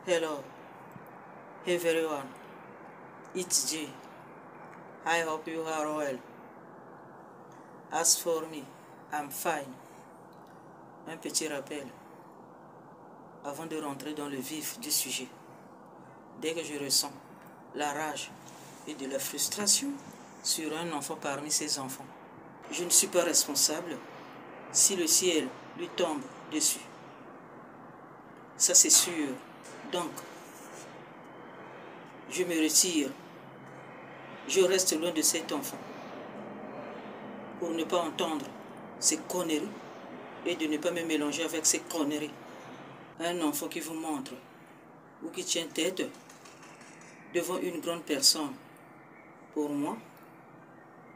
Hello, everyone. It's G. I hope you are well. As for me, I'm fine. Un petit rappel, avant de rentrer dans le vif du sujet. Dès que je ressens la rage et de la frustration sur un enfant parmi ses enfants, je ne suis pas responsable si le ciel lui tombe dessus. Ça c'est sûr. Donc, je me retire. Je reste loin de cet enfant pour ne pas entendre ces conneries et de ne pas me mélanger avec ces conneries. Un enfant qui vous montre ou qui tient tête devant une grande personne, pour moi,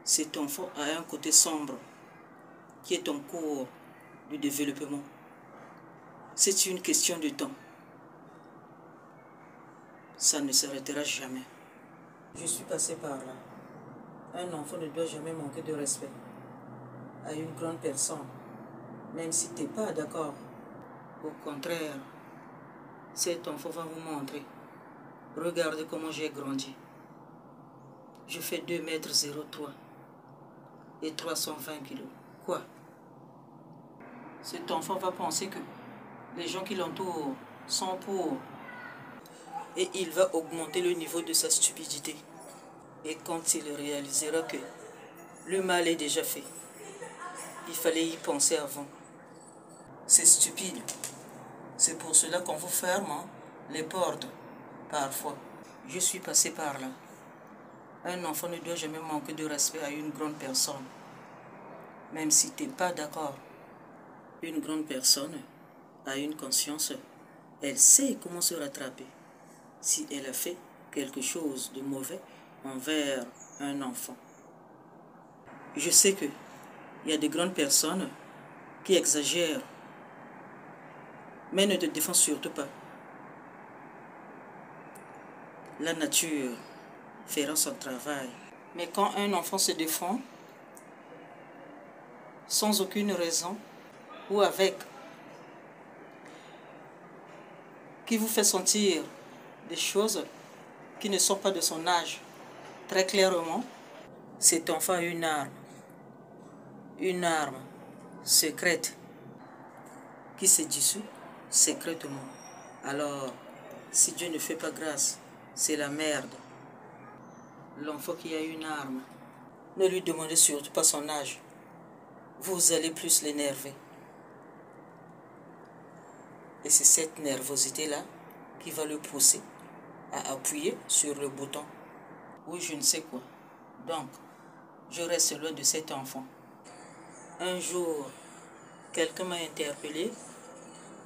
cet enfant a un côté sombre qui est en cours de développement. C'est une question de temps. Ça ne s'arrêtera jamais. Je suis passé par là. Un enfant ne doit jamais manquer de respect à une grande personne, même si tu n'es pas d'accord. Au contraire, cet enfant va vous montrer. Regardez comment j'ai grandi. Je fais 2,03 m et 320 kg. Quoi? Cet enfant va penser que les gens qui l'entourent sont pour. Et il va augmenter le niveau de sa stupidité. Et quand il réalisera que le mal est déjà fait, il fallait y penser avant. C'est stupide. C'est pour cela qu'on vous ferme les portes, parfois. Je suis passé par là. Un enfant ne doit jamais manquer de respect à une grande personne. Même si tu n'es pas d'accord. Une grande personne a une conscience. Elle sait comment se rattraper. Si elle a fait quelque chose de mauvais envers un enfant. Je sais qu'il y a des grandes personnes qui exagèrent, mais ne te défends surtout pas. La nature fera son travail. Mais quand un enfant se défend, sans aucune raison, ou avec, qui vous fait sentir des choses qui ne sont pas de son âge, très clairement, cet enfant a une arme secrète qui se dissout secrètement. Alors, si Dieu ne fait pas grâce, c'est la merde. L'enfant qui a une arme, ne lui demandez surtout pas son âge. Vous allez plus l'énerver. Et c'est cette nervosité-là qui va le pousser à appuyer sur le bouton. Oui, je ne sais quoi. Donc, je reste loin de cet enfant. Un jour, quelqu'un m'a interpellé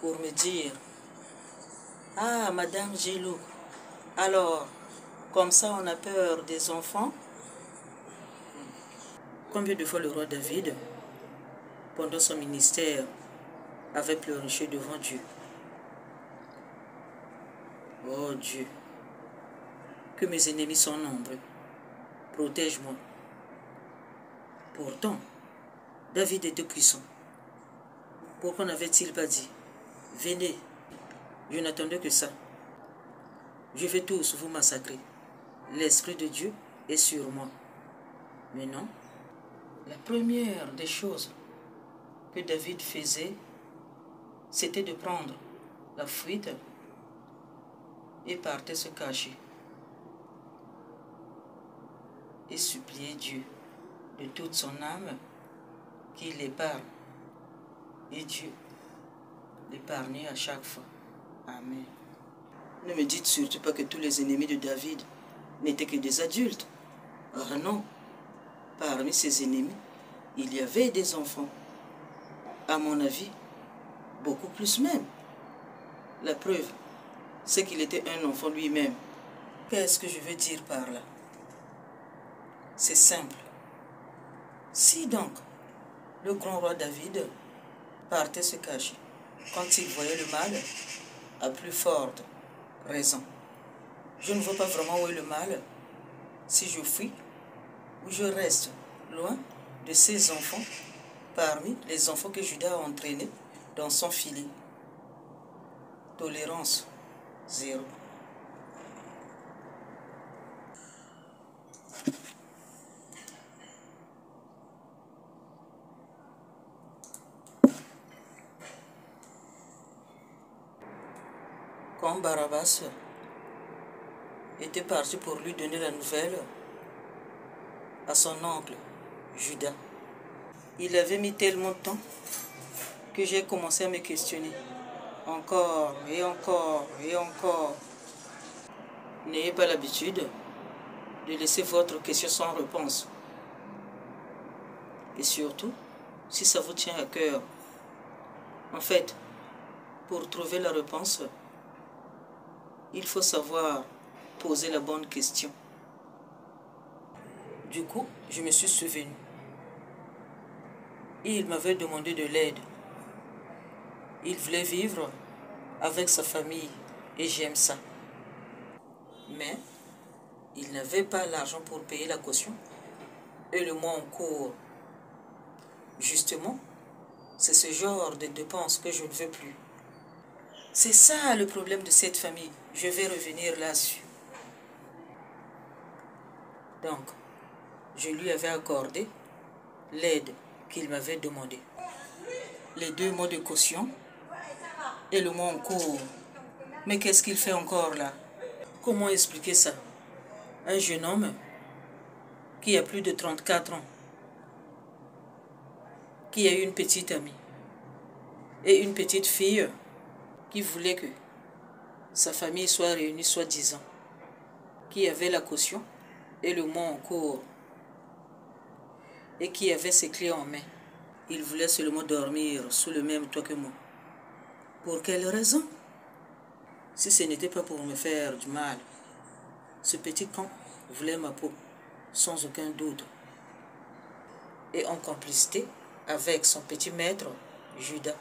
pour me dire « Ah, Madame Gilou, alors, comme ça on a peur des enfants ?» Combien de fois le roi David, pendant son ministère, avait pleurniché devant Dieu? Oh Dieu, que mes ennemis sont nombreux. Protège-moi. Pourtant, David était puissant. Pourquoi n'avait-il pas dit « Venez, je n'attendais que ça. Je vais tous vous massacrer. L'Esprit de Dieu est sur moi. » Mais non. La première des choses que David faisait, c'était de prendre la fuite et partait se cacher et supplier Dieu de toute son âme qu'il l'épargne. Et Dieu l'épargnait à chaque fois. Amen. Ne me dites surtout pas que tous les ennemis de David n'étaient que des adultes. Ah non, parmi ses ennemis, il y avait des enfants. À mon avis, beaucoup plus même. La preuve, c'est qu'il était un enfant lui-même. Qu'est-ce que je veux dire par là? C'est simple. Si donc, le grand roi David partait se cacher quand il voyait le mal, à plus forte raison. Je ne vois pas vraiment où est le mal si je fuis ou je reste loin de ces enfants parmi les enfants que Judas a entraînés dans son filet. Tolérance 0. Quand Barabbas était parti pour lui donner la nouvelle à son oncle, Judas, il avait mis tellement de temps que j'ai commencé à me questionner. Encore et encore et encore. N'ayez pas l'habitude de laisser votre question sans réponse. Et surtout, si ça vous tient à cœur. En fait, pour trouver la réponse, il faut savoir poser la bonne question. Du coup, je me suis souvenu. Il m'avait demandé de l'aide. Il voulait vivre avec sa famille et j'aime ça. Mais il n'avait pas l'argent pour payer la caution et le mois en cours. Justement, c'est ce genre de dépenses que je ne veux plus. C'est ça le problème de cette famille. Je vais revenir là-dessus. Donc, je lui avais accordé l'aide qu'il m'avait demandé. Les 2 mois de caution et le mois en cours. Mais qu'est-ce qu'il fait encore là? Comment expliquer ça? Un jeune homme qui a plus de 34 ans, qui a eu une petite amie et une petite fille qui voulait que sa famille soit réunie soi-disant, qui avait la caution et le mois en cours et qui avait ses clés en main. Il voulait seulement dormir sous le même toit que moi. Pour quelle raison? Si ce n'était pas pour me faire du mal, ce petit con voulait ma peau, sans aucun doute. Et en complicité avec son petit maître, Judas.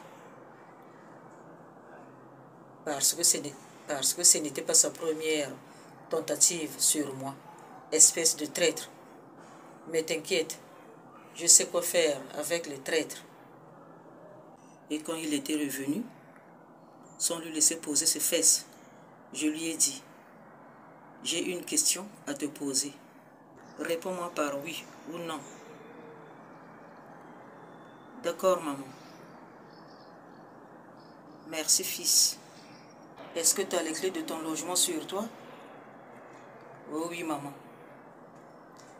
Parce que ce n'était pas sa première tentative sur moi, espèce de traître. Mais t'inquiète, je sais quoi faire avec les traîtres. Et quand il était revenu, sans lui laisser poser ses fesses, je lui ai dit, j'ai une question à te poser. Réponds-moi par oui ou non. D'accord, maman. Merci, fils. Est-ce que tu as les clés de ton logement sur toi? Oh oui, maman.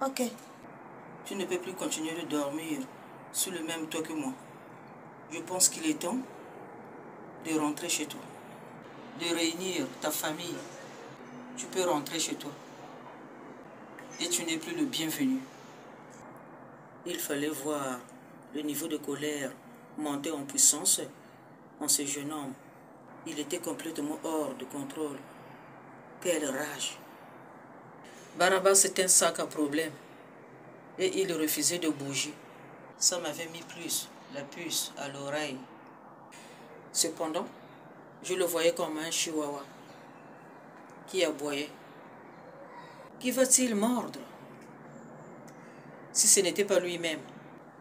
Ok. Tu ne peux plus continuer de dormir sous le même toit que moi. Je pense qu'il est temps de rentrer chez toi, de réunir ta famille. Tu peux rentrer chez toi. Et tu n'es plus le bienvenu. Il fallait voir le niveau de colère monter en puissance en ce jeune homme. Il était complètement hors de contrôle. Quelle rage! Barabbas est un sac à problème. Et il refusait de bouger. Ça m'avait mis plus la puce à l'oreille. Cependant, je le voyais comme un chihuahua qui aboyait. Qui va-t-il mordre? Si ce n'était pas lui-même,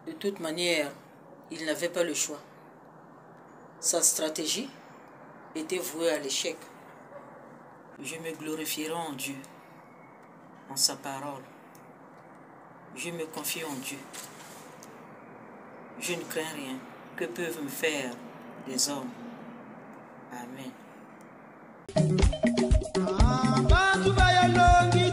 de toute manière, il n'avait pas le choix. Sa stratégie était vouée à l'échec. Je me glorifierai en Dieu, en sa parole. Je me confie en Dieu. Je ne crains rien. Que peuvent me faire les hommes? Amen. Bantu bayatwali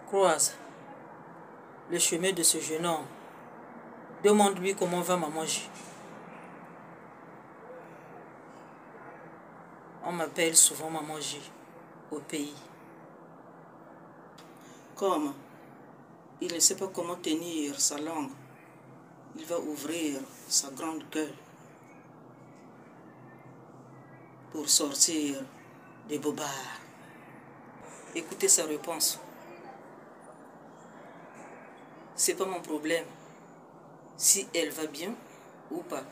Croise le chemin de ce jeune homme. Demande-lui comment va maman J. On m'appelle souvent maman J au pays. Comme il ne sait pas comment tenir sa langue, il va ouvrir sa grande gueule pour sortir des bobards. Écoutez sa réponse. C'est pas mon problème si elle va bien ou pas.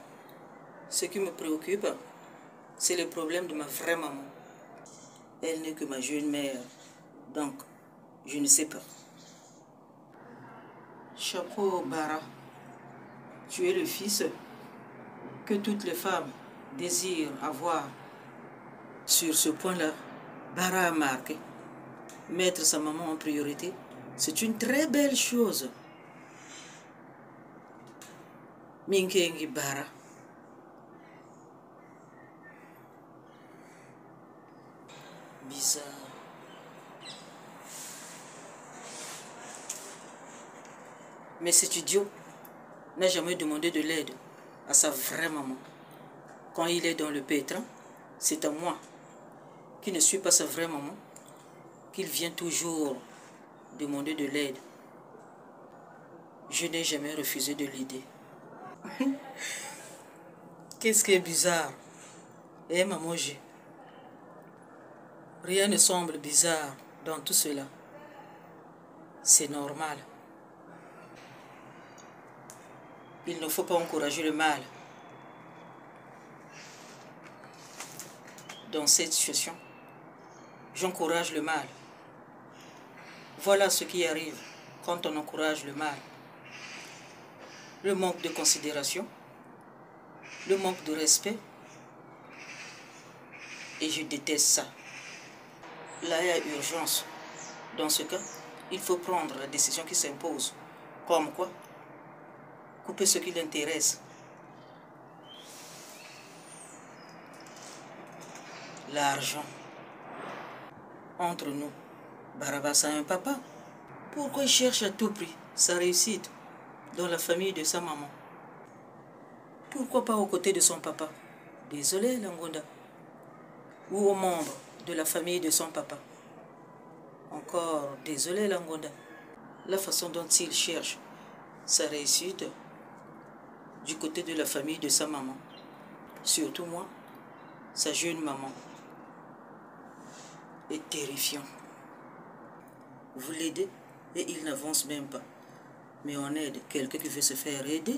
Ce qui me préoccupe, c'est le problème de ma vraie maman. Elle n'est que ma jeune mère, donc je ne sais pas. Chapeau Bara, tu es le fils que toutes les femmes désirent avoir. Sur ce point-là, Bara a marqué. Mettre sa maman en priorité, c'est une très belle chose. Minkengi Bara. Bizarre. Mais cet idiot n'a jamais demandé de l'aide à sa vraie maman. Quand il est dans le pétrin, c'est à moi, qui ne suis pas sa vraie maman, qu'il vient toujours demander de l'aide. Je n'ai jamais refusé de l'aider. Qu'est-ce qui est bizarre? Eh maman J. Rien ne semble bizarre dans tout cela. C'est normal. Il ne faut pas encourager le mal. Dans cette situation, j'encourage le mal. Voilà ce qui arrive quand on encourage le mal. Le manque de considération, le manque de respect, et je déteste ça. Là, il y a urgence. Dans ce cas, il faut prendre la décision qui s'impose. Comme quoi? Couper ce qui l'intéresse. L'argent. Entre nous, Barabas a un papa. Pourquoi il cherche à tout prix sa réussite dans la famille de sa maman? Pourquoi pas aux côtés de son papa? Désolé, Langonda. Ou aux membres de la famille de son papa? Encore désolé, Langonda. La façon dont il cherche sa réussite du côté de la famille de sa maman. Surtout moi, sa jeune maman. Est terrifiant. Vous l'aidez et il n'avance même pas. Mais on aide quelqu'un qui veut se faire aider.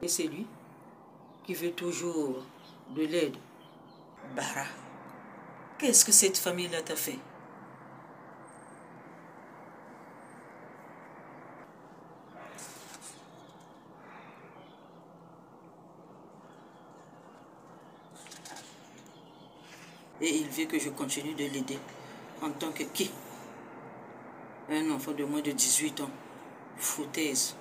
Et c'est lui qui veut toujours de l'aide. Bara, qu'est-ce que cette famille-là t'a fait? Et il veut que je continue de l'aider. En tant que qui? Un enfant de moins de 18 ans. Foutaise.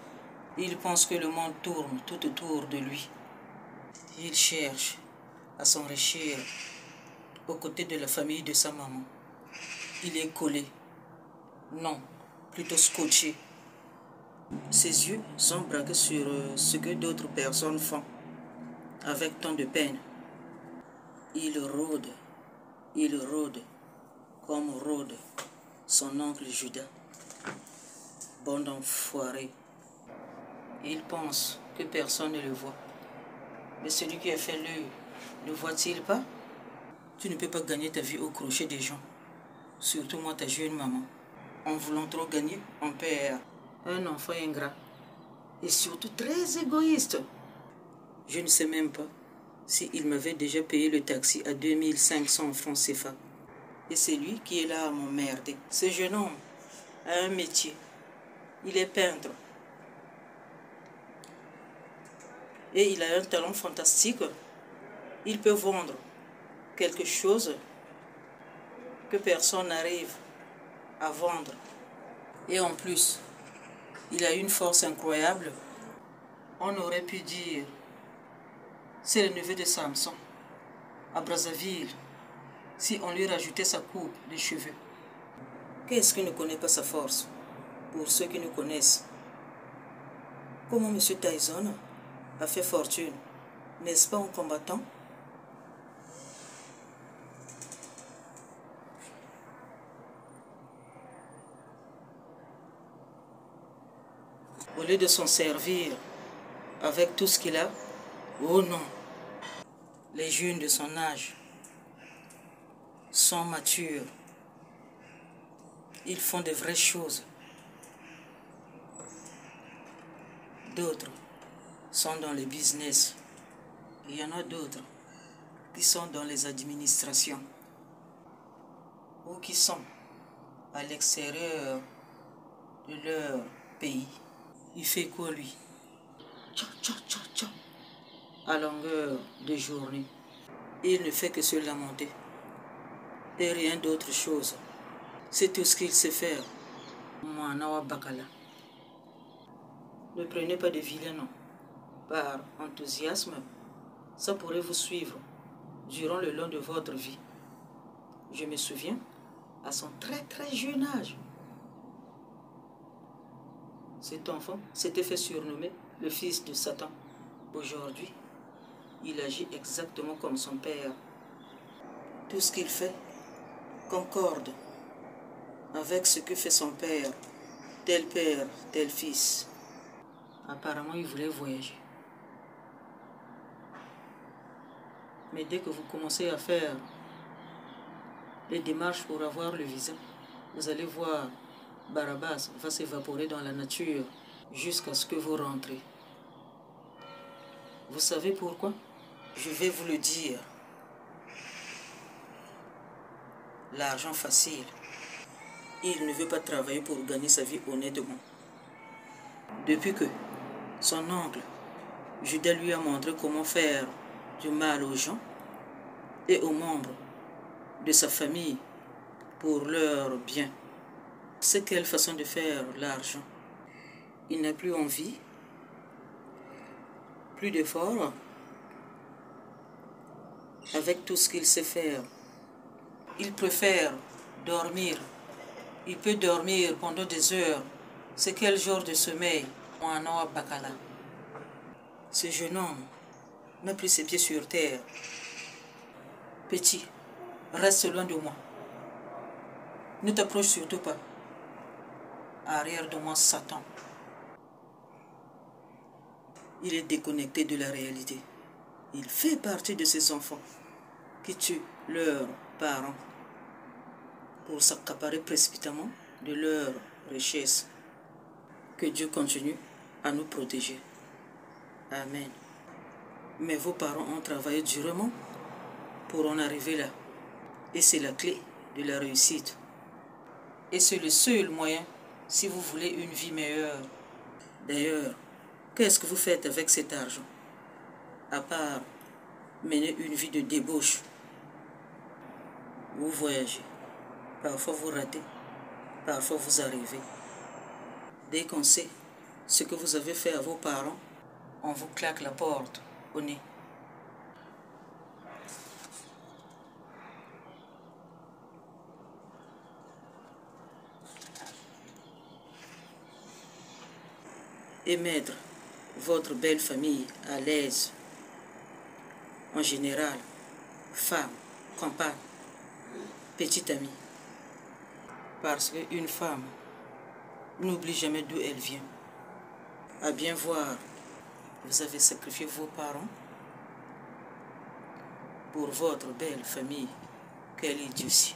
Il pense que le monde tourne tout autour de lui. Il cherche à s'enrichir aux côtés de la famille de sa maman. Il est collé. Non, plutôt scotché. Ses yeux sont braqués sur ce que d'autres personnes font, avec tant de peine. Il rôde comme rôde son oncle Judas. Bon enfoiré. Il pense que personne ne le voit. Mais celui qui a fait l'œil, ne voit-il pas? Tu ne peux pas gagner ta vie au crochet des gens. Surtout moi, ta jeune maman. En voulant trop gagner, on perd un enfant ingrat. Et surtout très égoïste. Je ne sais même pas s'il m'avait déjà payé le taxi à 2500 francs CFA. Et c'est lui qui est là à m'emmerder. Ce jeune homme a un métier. Il est peintre. Et il a un talent fantastique. Il peut vendre quelque chose que personne n'arrive à vendre. Et en plus, il a une force incroyable. On aurait pu dire C'est le neveu de Samson. À Brazzaville, si on lui rajoutait sa coupe de cheveux. Qu'est-ce qui ne connaît pas sa force? Pour ceux qui nous connaissent. Comment M. Tyson a fait fortune? N'est-ce pas en combattant? Au lieu de s'en servir avec tout ce qu'il a, oh non, les jeunes de son âge sont matures. Ils font de vraies choses. D'autres sont dans le business. Il y en a d'autres qui sont dans les administrations ou qui sont à l'extérieur de leur pays. Il fait quoi lui? Tcha, tcha, tcha, tcha. À longueur de journée. Il ne fait que se lamenter. Et rien d'autre chose. C'est tout ce qu'il sait faire. Moanawa Bakala. Ne prenez pas de vilain nom. Par enthousiasme, ça pourrait vous suivre durant le long de votre vie. Je me souviens, à son très jeune âge, cet enfant s'était fait surnommer le fils de Satan. Aujourd'hui, il agit exactement comme son père. Tout ce qu'il fait concorde avec ce que fait son père, tel fils. Apparemment, il voulait voyager. Mais dès que vous commencez à faire les démarches pour avoir le visa, vous allez voir Barabbas va s'évaporer dans la nature jusqu'à ce que vous rentrez. Vous savez pourquoi? Je vais vous le dire. L'argent facile. Il ne veut pas travailler pour gagner sa vie honnêtement. Depuis que son oncle, Judas, lui a montré comment faire du mal aux gens et aux membres de sa famille pour leur bien. C'est quelle façon de faire l'argent? Il n'a plus envie, plus d'efforts, avec tout ce qu'il sait faire. Il préfère dormir. Il peut dormir pendant des heures. C'est quel genre de sommeil? Moanawa Bakala. Ce jeune homme n'a plus ses pieds sur terre. Petit, reste loin de moi. Ne t'approche surtout pas. Arrière de moi, Satan. Il est déconnecté de la réalité. Il fait partie de ces enfants qui tuent leurs parents pour s'accaparer précipitamment de leurs richesses. Que Dieu continue à nous protéger. Amen. Mais vos parents ont travaillé durement pour en arriver là. Et c'est la clé de la réussite. Et c'est le seul moyen si vous voulez une vie meilleure. D'ailleurs, qu'est-ce que vous faites avec cet argent? À part mener une vie de débauche. Vous voyagez. Parfois vous ratez. Parfois vous arrivez. Dès qu'on sait ce que vous avez fait à vos parents, on vous claque la porte au nez. Et mettre votre belle famille à l'aise. En général, femme, compagne, petite amie. Parce qu'une femme n'oublie jamais d'où elle vient. À bien voir, vous avez sacrifié vos parents pour votre belle famille. Quelle idiotie.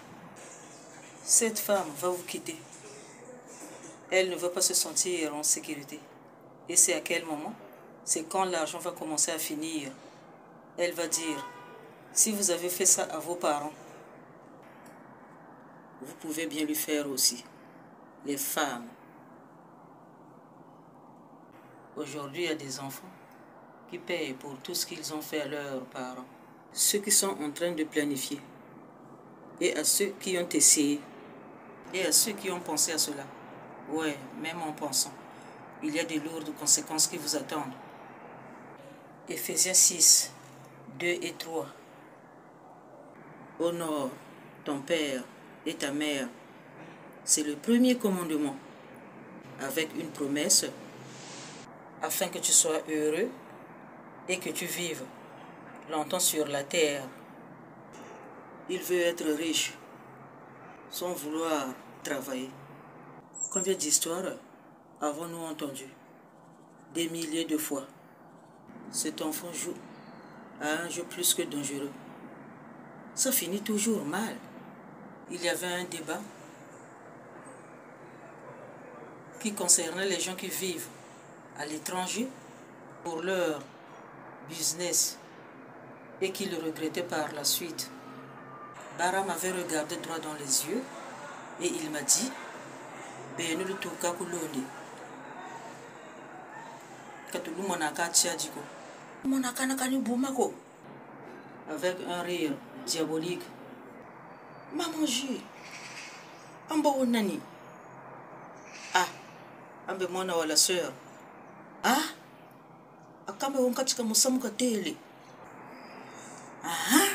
Cette femme va vous quitter. Elle ne va pas se sentir en sécurité. Et c'est à quel moment? C'est quand l'argent va commencer à finir. Elle va dire, si vous avez fait ça à vos parents, vous pouvez bien lui faire aussi. Les femmes. Aujourd'hui, il y a des enfants qui payent pour tout ce qu'ils ont fait à leurs parents. Ceux qui sont en train de planifier. Et à ceux qui ont essayé. Et à ceux qui ont pensé à cela. Ouais, même en pensant. Il y a de lourdes conséquences qui vous attendent. Éphésiens 6, 2 et 3. Honore ton père et ta mère. C'est le premier commandement, avec une promesse, afin que tu sois heureux et que tu vives longtemps sur la terre. Il veut être riche, sans vouloir travailler. Combien d'histoires avons-nous entendues? Des milliers de fois. Cet enfant joue à un jeu plus que dangereux. Ça finit toujours mal. Il y avait un débat qui concernait les gens qui vivent à l'étranger pour leur business et qui le regrettaient par la suite. Bara m'avait regardé droit dans les yeux et il m'a dit Benulu tuka kulonde. Katulu monaka tchadiko. Monaka nakani boumako. Avec un rire diabolique. Maman J. Ambo nani. Ah. Ambe mwana wala sœur. Ah. Akambe wonkatika musamuka tele. Ah.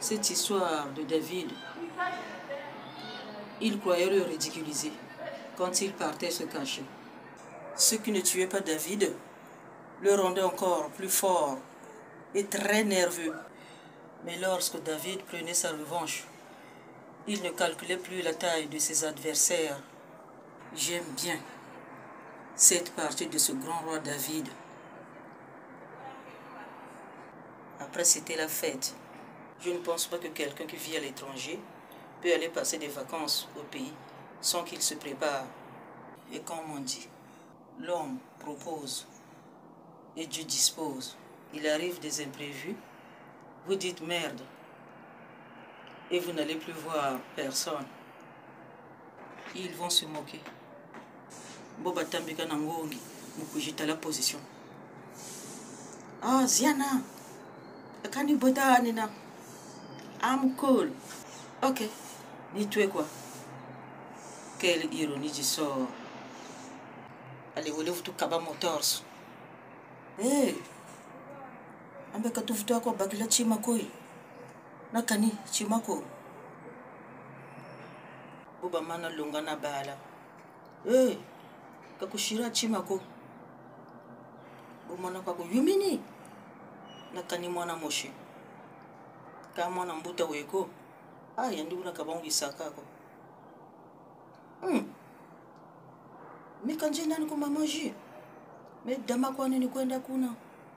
Cette histoire de David, il croyait le ridiculiser quand il partait se cacher. Ceux qui ne tuaient pas David le rendaient encore plus fort et très nerveux. Mais lorsque David prenait sa revanche, il ne calculait plus la taille de ses adversaires. J'aime bien cette partie de ce grand roi David. Après, c'était la fête. Je ne pense pas que quelqu'un qui vit à l'étranger peut aller passer des vacances au pays sans qu'il se prépare. Et comme on dit, l'homme propose et Dieu dispose. Il arrive des imprévus, vous dites merde et vous n'allez plus voir personne. Ils vont se moquer. Boba Tambika Nangongi, Mukujita la position. Ah, Ziana, Kani Boda Nina. I'm cool. Ok. Ni tu es quoi? Quelle ironie du sort. Allez, vous lève tout kaba motors. Hey. Ambe katufuta kwa bakila chimako. Nakani chimako. Boba mana lunga na bala. Hey. Kakushira chimako. Bomana kwa yumini. Nakani mwana moshi. Kama na mbuta weko. Ah, yandu na kabongi sakako. Mika njenda ni kuma maji. Me dama kwa nini kwenda kuna.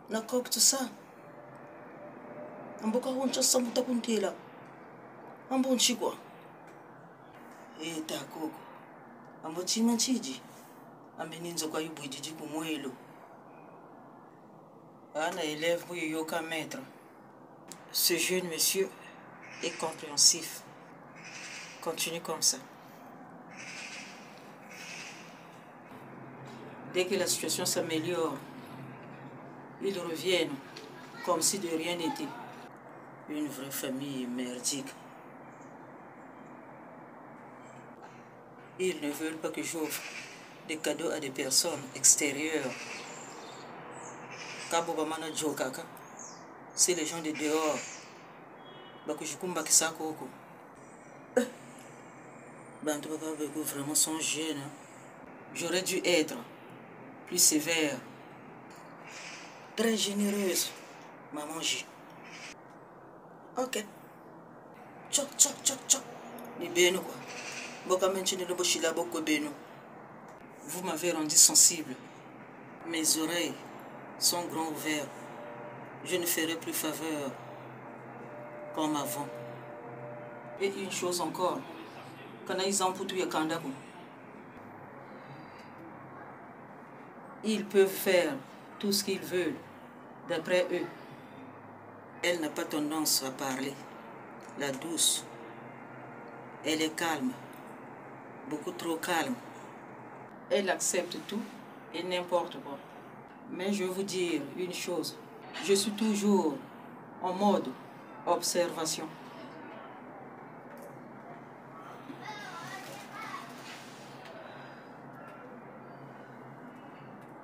Na koktu sa. Amboka honcha samuta kuntela. Ambo nchikwa. Ta koko. Ambo chima chiji. Ambe ninzo kwa yubu ijiji kumwelo. Ana élève pour yoka maître. Ce jeune monsieur est compréhensif. Continue comme ça. Dès que la situation s'améliore, ils reviennent comme si de rien n'était. Une vraie famille merdique. Ils ne veulent pas que j'offre des cadeaux à des personnes extérieures. Kabobamana Jokaka, c'est les gens de dehors. Bakujukumba Kisakoko. Bantu Papa Beko vraiment sont jeunes. J'aurais dû être plus sévère, très généreuse, maman J. Ok. Tchok, tchok, tchok, tchok. Ni beno quoi. Boka menchine le boshila boko beno. Vous m'avez rendu sensible. Mes oreilles sont grands ouverts. Je ne ferai plus faveur comme avant. Et une chose encore. Ils peuvent faire tout ce qu'ils veulent, d'après eux. Elle n'a pas tendance à parler. La douce. Elle est calme. Beaucoup trop calme. Elle accepte tout et n'importe quoi. Mais je vais vous dire une chose. Je suis toujours en mode observation.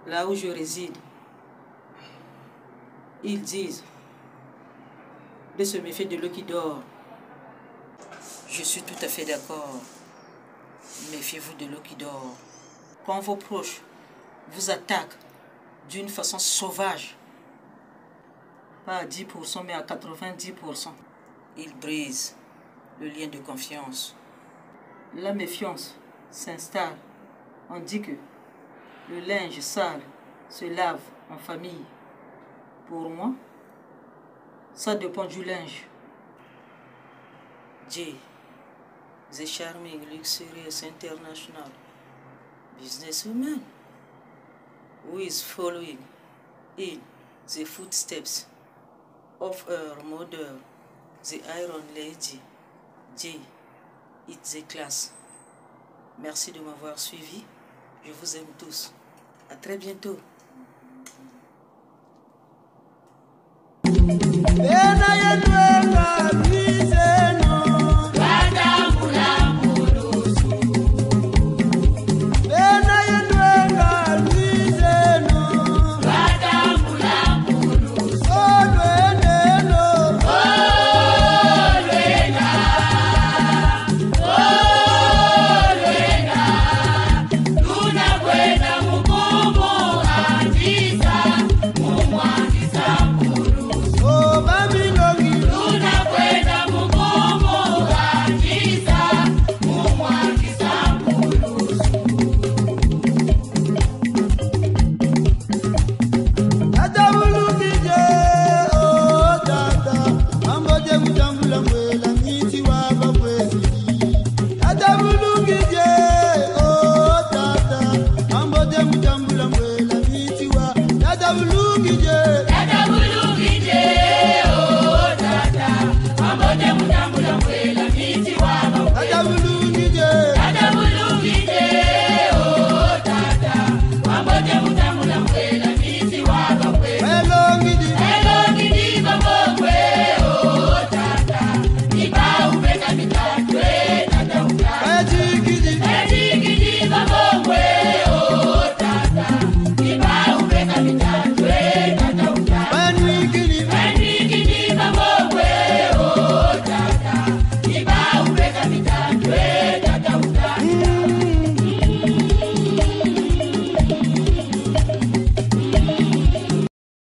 là où je réside, ils disent de se méfier de l'eau qui dort. Je suis tout à fait d'accord. Méfiez-vous de l'eau qui dort. Quand vos proches vous attaquent d'une façon sauvage, pas à 10%, mais à 90%, ils brisent le lien de confiance. La méfiance s'installe. On dit que le linge sale se lave en famille. Pour moi, ça dépend du linge. J, the charming, luxurious, international businesswoman who is following in the footsteps of her mother, the Iron Lady. J, it's the class. Merci de m'avoir suivi. Je vous aime tous. À très bientôt. Ena yetu